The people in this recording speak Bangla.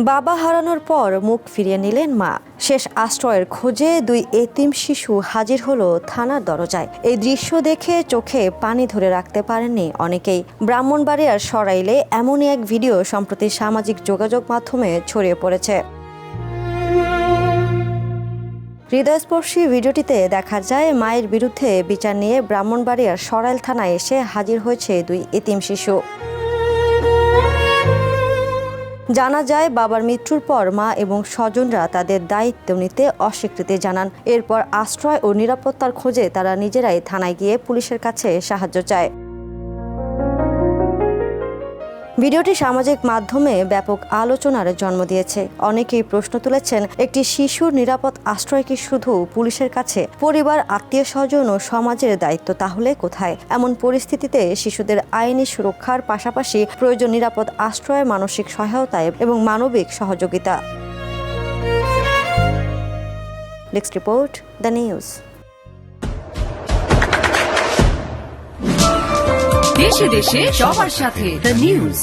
বাবা হারানোর পর মুখ ফিরিয়ে নিলেন মা। শেষ আশ্রয়ের খোঁজে 2 এতিম শিশু হাজির হলো থানার দরজায়। এই দৃশ্য দেখে চোখে পানি ধরে রাখতে পারেননি অনেকেই। ব্রাহ্মণবাড়িয়ার সরাইলে এমনই এক ভিডিও সম্প্রতি সামাজিক যোগাযোগ মাধ্যমে ছড়িয়ে পড়েছে। হৃদয়স্পর্শী ভিডিওটিতে দেখা যায় মায়ের বিরুদ্ধে বিচার নিয়ে ব্রাহ্মণবাড়িয়ার সরাইল থানায় এসে হাজির হয়েছে 2 এতিম শিশু। জানা যায় বাবার মৃত্যুর পর মা এবং স্বজনরা তাদের দায়িত্ব নিতে অস্বীকৃতি জানান। এরপর আশ্রয় ও নিরাপত্তার খোঁজে তারা নিজেরাই থানায় গিয়ে পুলিশের কাছে সাহায্য চায়। ভিডিওটি সামাজিক মাধ্যমে ব্যাপক আলোচনার জন্ম দিয়েছে। অনেকেই প্রশ্ন তুলেছেন, একটি শিশুর নিরাপদ আশ্রয় কি শুধু পুলিশের কাছে? পরিবার, আত্মীয় স্বজন ও সমাজের দায়িত্ব তাহলে কোথায়? এমন পরিস্থিতিতে শিশুদের আইনি সুরক্ষার পাশাপাশি প্রয়োজন নিরাপদ আশ্রয়, মানসিক সহায়তা এবং মানবিক সহযোগিতা। Desk report, the news. দেশে দেশে সবার সাথে, দ্য নিউজ।